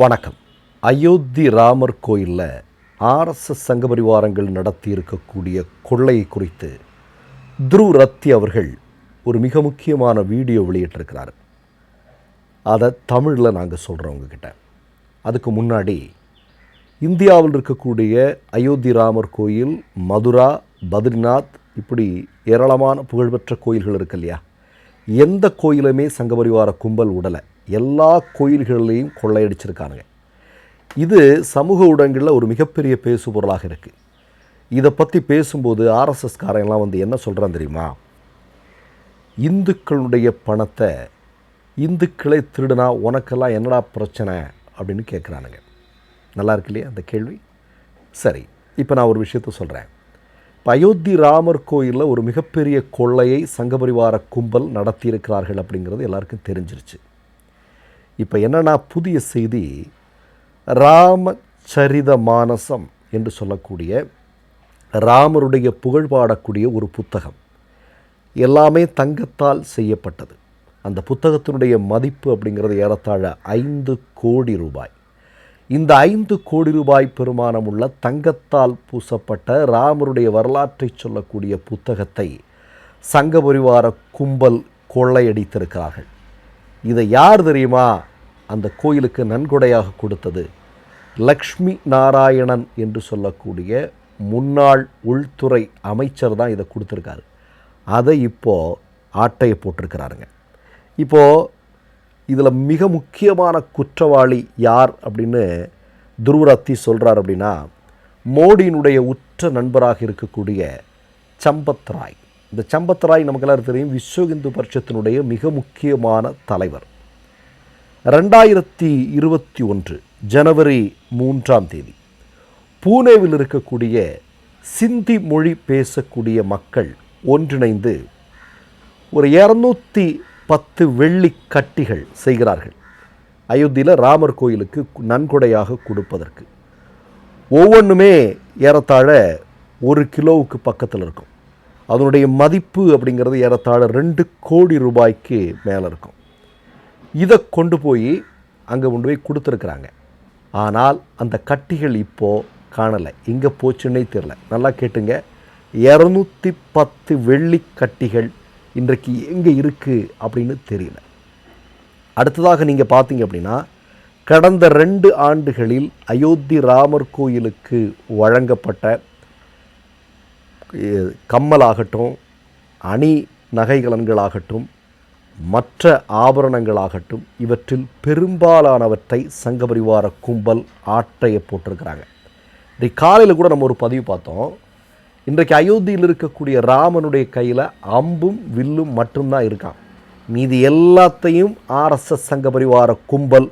வணக்கம். அயோத்தி ராமர் கோயிலில் ஆர்எஸ்எஸ் சங்க பரிவாரங்கள் நடத்தி இருக்கக்கூடிய கொள்ளை குறித்து துருவ் ரத்தி அவர்கள் ஒரு மிக முக்கியமான வீடியோ வெளியிட்டிருக்கிறார். அதை தமிழில் நாங்கள் சொல்கிறோம் உங்ககிட்ட. அதுக்கு முன்னாடி இந்தியாவில் இருக்கக்கூடிய அயோத்தி ராமர் கோயில், மதுரா, பத்ரிநாத், இப்படி ஏராளமான புகழ்பெற்ற கோயில்கள் இருக்கு இல்லையா? எந்த கோயிலுமே சங்க பரிவார கும்பல் விடலை. எல்லா கோயில்களையும் கொள்ளையடிச்சிருக்கானுங்க. இது சமூக ஊடகங்களில் ஒரு மிகப்பெரிய பேசு பொருளாக இருக்குது. இதை பற்றி பேசும்போது ஆர்எஸ்எஸ்காரங்களாம் வந்து என்ன சொல்கிறான் தெரியுமா? இந்துக்களுடைய பணத்தை இந்துக்களே திருடுனா உனக்கெல்லாம் என்னடா பிரச்சனை அப்படின்னு கேட்குறானுங்க. நல்லா இருக்கு இல்லையா அந்த கேள்வி? சரி, இப்போ நான் ஒரு விஷயத்த சொல்கிறேன். இப்போ அயோத்தி ராமர் கோயிலில் ஒரு மிகப்பெரிய கொள்ளையை சங்க பரிவார கும்பல் நடத்தியிருக்கிறார்கள் அப்படிங்கிறது எல்லாருக்கும் தெரிஞ்சிருச்சு. இப்போ என்னென்னா, புதிய செய்தி, ராமச்சரித மானசம் என்று சொல்லக்கூடிய ராமருடைய புகழ் பாடக்கூடிய ஒரு புத்தகம், எல்லாமே தங்கத்தால் செய்யப்பட்டது. அந்த புத்தகத்தினுடைய மதிப்பு அப்படிங்கிறது ஏறத்தாழ 5 கோடி ரூபாய். இந்த 5 கோடி ரூபாய் பெருமானம் உள்ள தங்கத்தால் பூசப்பட்ட ராமருடைய வரலாற்றை சொல்லக்கூடிய புத்தகத்தை சங்க பரிவார கும்பல் கொள்ளையடித்திருக்கிறார்கள். இதை யார் தெரியுமா அந்த கோயிலுக்கு நன்கொடையாக கொடுத்தது? லக்ஷ்மி நாராயணன் என்று சொல்லக்கூடிய முன்னாள் உள்துறை அமைச்சர் தான் இதை கொடுத்துருக்காரு. அதை இப்போது ஆட்டையை போட்டிருக்கிறாருங்க. இப்போது இதில் மிக முக்கியமான குற்றவாளி யார் அப்படின்னு துருவ் ரத்தி சொல்கிறார் அப்படின்னா, மோடியினுடைய உற்ற நண்பராக இருக்கக்கூடிய சம்பத் ராய். இந்த சம்பத் ராய் நமக்கெல்லாம் தெரியும், விஸ்வ இந்து பரிஷத்தினுடைய மிக முக்கியமான தலைவர். 2021 ஜனவரி 3 பூனேவில் இருக்கக்கூடிய சிந்தி மொழி பேசக்கூடிய மக்கள் ஒன்றிணைந்து ஒரு 210 வெள்ளி கட்டிகள் செய்கிறார்கள் அயோத்தியில் ராமர் கோயிலுக்கு நன்கொடையாக கொடுப்பதற்கு. ஒவ்வொன்றுமே ஏறத்தாழ 1 கிலோவுக்கு பக்கத்தில் இருக்கும். அதனுடைய மதிப்பு அப்படிங்கிறது ஏறத்தாழ 2 கோடி ரூபாய்க்கு மேலே இருக்கும். இதை கொண்டு போய் அங்கே கொண்டு போய் கொடுத்துருக்குறாங்க. ஆனால் அந்த கட்டிகள் இப்போது காணலை, எங்கே போச்சுன்னே தெரில. நல்லா கேட்டுங்க, 210 வெள்ளி கட்டிகள் இன்றைக்கு எங்கே இருக்குது அப்படின்னு தெரியல. அடுத்ததாக நீங்கள் பார்த்தீங்க அப்படின்னா, கடந்த 2 ஆண்டுகளில் அயோத்தி ராமர் கோயிலுக்கு வழங்கப்பட்ட கம்மலாகட்டும், அணி நகைகலன்களாகட்டும், மற்ற ஆபரணங்களாகட்டும், இவற்றில் பெரும்பாலானவற்றை சங்க பரிவார கும்பல் ஆட்டையை போட்டிருக்கிறாங்க. இன்றைக்கு காலையில் கூட நம்ம ஒரு பதிவு பார்த்தோம். இன்றைக்கு அயோத்தியில் இருக்கக்கூடிய ராமனுடைய கையில் அம்பும் வில்லும் மட்டும்தான் இருக்கான். மீதி எல்லாத்தையும் ஆர்எஸ்எஸ் சங்க பரிவார கும்பல்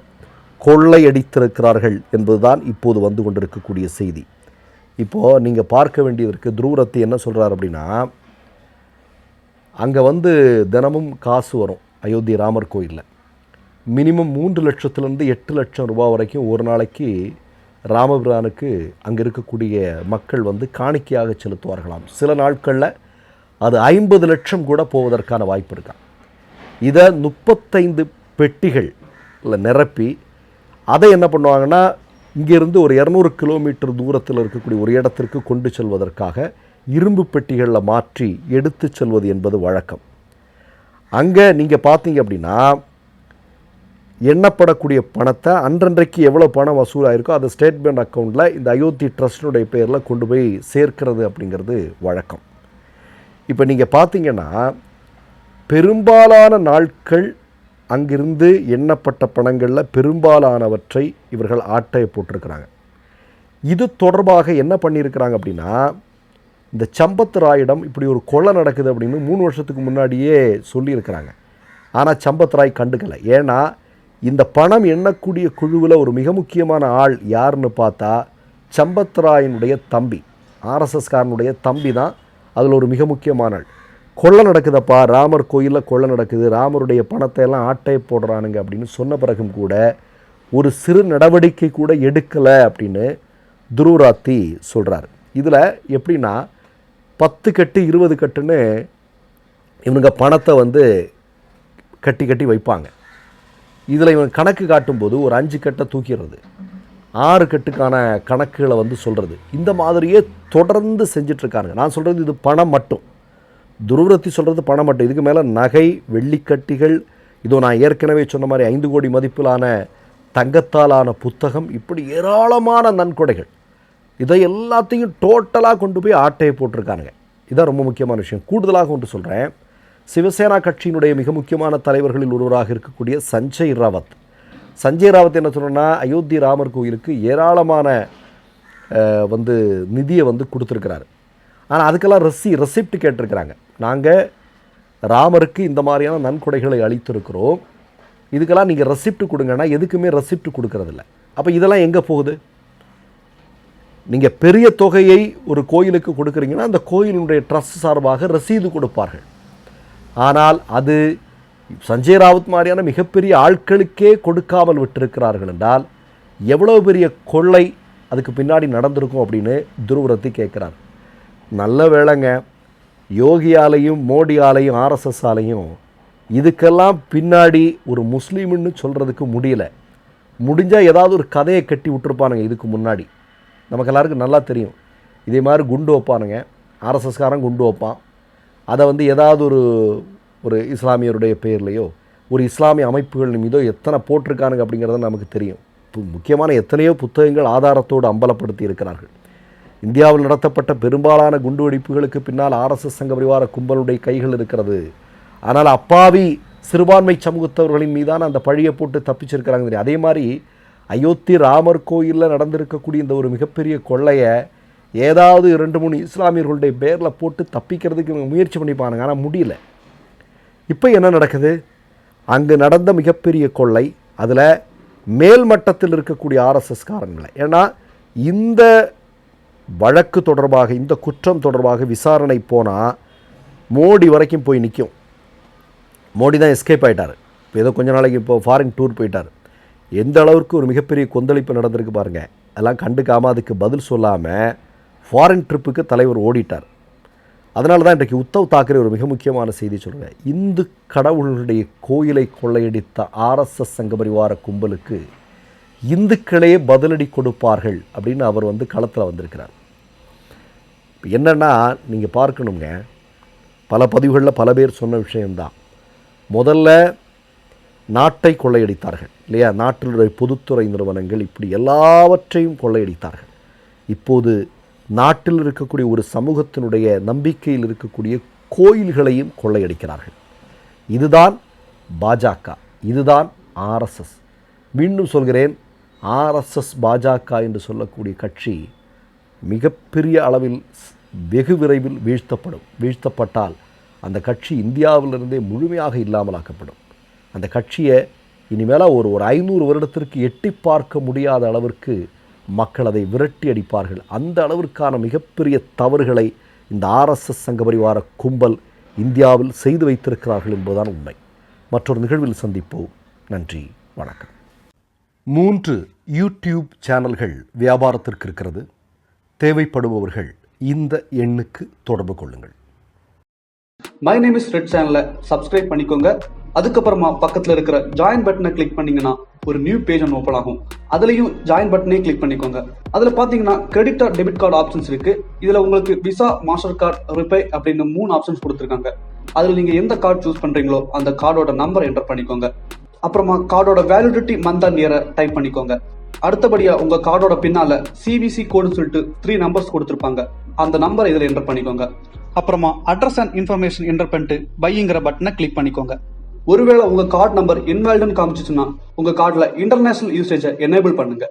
கொள்ளையடித்திருக்கிறார்கள் என்பதுதான் இப்போது வந்து கொண்டிருக்கக்கூடிய செய்தி. இப்போது நீங்கள் பார்க்க வேண்டியதற்கு துருவ் ரத்தி என்ன சொல்கிறார் அப்படின்னா, அங்கே வந்து தினமும் காசு வரும் அயோத்தி ராமர் கோயிலில். மினிமம் 3 லட்சத்துலேருந்து 8 லட்சம் ரூபா வரைக்கும் ஒரு நாளைக்கு ராமபிரானுக்கு அங்கே இருக்கக்கூடிய மக்கள் வந்து காணிக்கையாக செலுத்துவார்களாம். சில நாட்களில் அது 50 லட்சம் கூட போவதற்கான வாய்ப்பு இருக்கா. இதை 35 பெட்டிகள் நிரப்பி அதை என்ன பண்ணுவாங்கன்னா, இங்கேருந்து ஒரு 200 கிலோமீட்டர் தூரத்தில் இருக்கக்கூடிய ஒரு இடத்திற்கு கொண்டு செல்வதற்காக இரும்பு பெட்டிகளில் மாற்றி எடுத்து செல்வது என்பது வழக்கம். அங்கே நீங்கள் பார்த்தீங்க அப்படின்னா, எண்ணப்படக்கூடிய பணத்தை அன்றன்றைக்கு எவ்வளோ பணம் வசூலாயிருக்கோ அதை ஸ்டேட் பேங்க் அக்கௌண்ட்டில் இந்த அயோத்தி ட்ரஸ்டினுடைய பேரில் கொண்டு போய் சேர்க்கிறது அப்படிங்கிறது வழக்கம். இப்போ நீங்கள் பார்த்தீங்கன்னா, பெரும்பாலான நாட்கள் அங்கிருந்து எண்ணப்பட்ட பணங்களில் பெரும்பாலானவற்றை இவர்கள் ஆட்டையை போட்டிருக்கிறாங்க. இது தொடர்பாக என்ன பண்ணியிருக்கிறாங்க அப்படின்னா, இந்த சம்பத் ராயிடம் இப்படி ஒரு கொள்ளை நடக்குது அப்படின்னு 3 வருஷத்துக்கு முன்னாடியே சொல்லியிருக்கிறாங்க. ஆனால் சம்பத் ராய் கண்டுக்கலை. ஏன்னா இந்த பணம் எண்ணக்கூடிய குழுவில் ஒரு மிக முக்கியமான ஆள் யாருன்னு பார்த்தா சம்பத் ராயினுடைய தம்பி, ஆர்எஸ்எஸ்காரனுடைய தம்பி தான் அதில் ஒரு மிக முக்கியமான ஆள். கொள்ளை நடக்குதப்பா, ராமர் கோயிலில் கொள்ளை நடக்குது, ராமருடைய பணத்தை எல்லாம் ஆட்டையை போடுறானுங்க அப்படின்னு சொன்ன பிறகும் கூட ஒரு சிறு நடவடிக்கை கூட எடுக்கலை அப்படின்னு துருவ் ரத்தி சொல்கிறார். இதில் எப்படின்னா, 10 கட்டு 20 கட்டுன்னு இவனுங்க பணத்தை வந்து கட்டி கட்டி வைப்பாங்க. இதில் இவன் கணக்கு காட்டும்போது ஒரு 5 கட்டை தூக்கிடுறது, 6 கட்டுக்கான கணக்குகளை வந்து சொல்கிறது. இந்த மாதிரியே தொடர்ந்து செஞ்சிட்ருக்காங்க. நான் சொல்கிறது இது பணம் மட்டும். துருவரத்தி சொல்கிறது பணம் மட்டும். இதுக்கு மேலே நகை, வெள்ளிக்கட்டிகள், இதோ நான் ஏற்கனவே சொன்ன மாதிரி 5 கோடி மதிப்பிலான தங்கத்தாலான புத்தகம், இப்படி ஏராளமான நன்கொடைகள், இதை எல்லாத்தையும் டோட்டலாக கொண்டு போய் ஆட்டையை போட்டிருக்கானுங்க. இதுதான் ரொம்ப முக்கியமான விஷயம். கூடுதலாக ஒன்று சொல்கிறேன். சிவசேனா கட்சியினுடைய மிக முக்கியமான தலைவர்களில் ஒருவராக இருக்கக்கூடிய சஞ்சய் ராவத் என்ன சொன்னோன்னா, அயோத்தி ராமர் கோயிலுக்கு ஏராளமான வந்து நிதியை வந்து கொடுத்துருக்கிறாரு. ஆனால் அதுக்கெல்லாம் ரெசிப்ட் கேட்டிருக்கிறாங்க. நாங்கள் ராமருக்கு இந்த மாதிரியான நன்கொடைகளை அளித்திருக்கிறோம், இதுக்கெல்லாம் நீங்கள் ரெசிப்ட் கொடுங்கன்னா எதுக்குமே ரெசிப்ட் கொடுக்கறதில்ல. அப்போ இதெல்லாம் எங்கே போகுது? நீங்கள் பெரிய தொகையை ஒரு கோயிலுக்கு கொடுக்குறீங்கன்னா அந்த கோயிலுடைய ட்ரஸ்ட் சார்பாக ரசீது கொடுப்பார்கள். ஆனால் அது சஞ்சய் ராவத் மாதிரியான மிகப்பெரிய ஆட்களுக்கே கொடுக்காமல் விட்டிருக்கிறார்கள் என்றால் எவ்வளோ பெரிய கொள்ளை அதுக்கு பின்னாடி நடந்திருக்கும் அப்படின்னு துருவரத்தி கேட்குறார். நல்ல வேளைங்க, யோகியாலையும் மோடியாலையும் ஆர்எஸ்எஸ்ஸாலையும் இதுக்கெல்லாம் பின்னாடி ஒரு முஸ்லீம்னு சொல்கிறதுக்கு முடியல. முடிஞ்சால் ஏதாவது ஒரு கதையை கட்டி விட்டுருப்பானுங்க. இதுக்கு முன்னாடி நமக்கு எல்லாருக்கும் நல்லா தெரியும். இதே மாதிரி குண்டு வைப்பானுங்க, ஆர்எஸ்எஸ்காரன் குண்டு வைப்பான். அதை வந்து ஏதாவது ஒரு இஸ்லாமியருடைய பெயர்லையோ ஒரு இஸ்லாமிய அமைப்புகள் மீதோ எத்தனை போட்டிருக்கானுங்க அப்படிங்கிறத நமக்கு தெரியும். முக்கியமான எத்தனையோ புத்தகங்கள் ஆதாரத்தோடு அம்பலப்படுத்தி இருக்கிறார்கள். இந்தியாவில் நடத்தப்பட்ட பெரும்பாலான குண்டுவெடிப்புகளுக்கு பின்னால் ஆர்எஸ்எஸ் சங்க பரிவார கும்பலுடைய கைகள் இருக்கிறது. ஆனால் அப்பாவி சிறுபான்மை சமூகத்தவர்களின் மீதான அந்த பழியை போட்டு தப்பிச்சிருக்கிறாங்க. அதே மாதிரி அயோத்தி ராமர் கோயிலில் நடந்திருக்கக்கூடிய இந்த ஒரு மிகப்பெரிய கொள்ளையை ஏதாவது 2-3 இஸ்லாமியர்களுடைய பேரில் போட்டு தப்பிக்கிறதுக்கு முயற்சி பண்ணிப்பானுங்க. ஆனால் முடியல. இப்போ என்ன நடக்குது? அங்கு நடந்த மிகப்பெரிய கொள்ளை, அதில் மேல்மட்டத்தில் இருக்கக்கூடிய ஆர்எஸ்எஸ்காரங்களை, ஏன்னா இந்த வழக்கு தொடர்பாக, இந்த குற்றம் தொடர்பாக விசாரணை போனால் மோடி வரைக்கும் போய் நிற்கும். மோடி தான் எஸ்கேப் ஆகிட்டார். இப்போ ஏதோ கொஞ்ச நாளைக்கு இப்போ ஃபாரின் டூர் போயிட்டார். எந்த அளவுக்கு ஒரு மிகப்பெரிய கொந்தளிப்பு நடந்திருக்கு பாருங்கள். அதெல்லாம் கண்டுக்காமல் அதுக்கு பதில் சொல்லாமல் ஃபாரின் ட்ரிப்புக்கு தலைவர் ஓடிட்டார். அதனால தான் இன்றைக்கு உத்தவ் தாக்கரே ஒரு மிக முக்கியமான செய்தி சொல்கிறேன். இந்து கடவுளுடைய கோயிலை கொள்ளையடித்த ஆர்எஸ்எஸ் சங்க பரிவார கும்பலுக்கு இந்துக்களே பதிலடி கொடுப்பார்கள் அப்படின்னு அவர் வந்து களத்தில் வந்திருக்கிறார். இப்போ என்னென்னா நீங்கள் பார்க்கணுங்க, பல பதிவுகளில் பல பேர் சொன்ன விஷயம்தான். முதல்ல நாட்டை கொள்ளையடித்தார்கள் இல்லையா? நாட்டினுடைய பொதுத்துறை நிறுவனங்கள் இப்படி எல்லாவற்றையும் கொள்ளையடித்தார்கள். இப்போது நாட்டில் இருக்கக்கூடிய ஒரு சமூகத்தினுடைய நம்பிக்கையில் இருக்கக்கூடிய கோயில்களையும் கொள்ளையடிக்கிறார்கள். இதுதான் பாஜக, இதுதான் ஆர்எஸ்எஸ். மீண்டும் சொல்கிறேன், ஆர்எஸ்எஸ் பாஜக என்று சொல்லக்கூடிய கட்சி மிகப்பெரிய அளவில் வெகு விரைவில் வீழ்த்தப்பட்டால் அந்த கட்சி இந்தியாவிலிருந்தே முழுமையாக இல்லாமலாக்கப்படும். அந்த கட்சியை இனிமேல் ஒரு 500 வருடத்திற்கு எட்டி பார்க்க முடியாத அளவிற்கு மக்கள் அதை விரட்டி அடிப்பார்கள். அந்த அளவிற்கான மிகப்பெரிய தவறுகளை இந்த ஆர்எஸ்எஸ் சங்க பரிவார கும்பல் இந்தியாவில் செய்து வைத்திருக்கிறார்கள் என்பதுதான் உண்மை. மற்றொரு நிகழ்வில் சந்திப்போம். நன்றி, வணக்கம். 3 யூடியூப் சேனல்கள் வியாபாரத்திற்கு இருக்கிறது. தேவைப்படுபவர்கள் இந்த எண்ணுக்கு தொடர்பு கொள்ளுங்கள். மை நேம் இஸ் ரெட் சேனலை சப்ஸ்கிரைப் பண்ணிக்கோங்க. அதுக்கப்புறமா பக்கத்தில் இருக்கிற ஜாயின் பட்டனை கிளிக் பண்ணீங்கன்னா ஒரு நியூ பேஜ் ஒன்று ஓப்பன் ஆகும். அதுலேயும் ஜாயின் பட்டனே கிளிக் பண்ணிக்கோங்க. அதில் பார்த்தீங்கன்னா credit card, debit card options இருக்கு. இதில் உங்களுக்கு விசா, மாஸ்டர் கார்டு, ரிப்பே அப்படின்னு 3 ஆப்ஷன்ஸ் கொடுத்துருக்காங்க. அதில் நீங்கள் எந்த கார்டு சூஸ் பண்ணுறீங்களோ அந்த கார்டோட நம்பர் என்டர் பண்ணிக்கோங்க. அப்புறமா கார்டோட வேலிடிட்டி மந்த் அண்ட் இயரை டைப் பண்ணிக்கோங்க. அடுத்தபடியாக உங்கள் கார்டோட பின்னால் சிவிசி கோடுன்னு சொல்லிட்டு 3 நம்பர்ஸ் கொடுத்துருப்பாங்க. அந்த நம்பரை இதில் என்டர் பண்ணிக்கோங்க. அப்புறமா அட்ரஸ் அண்ட் இன்ஃபர்மேஷன் என்டர் பண்ணிட்டு பைங்கிற பட்டனை கிளிக் பண்ணிக்கோங்க. ஒருவேளை உங்க கார்டு நம்பர் இன்வாலிட்னு காமிச்சிச்சுன்னா உங்க கார்டுல இன்டர்நேஷனல் யூசேஜை எனேபிள் பண்ணுங்க.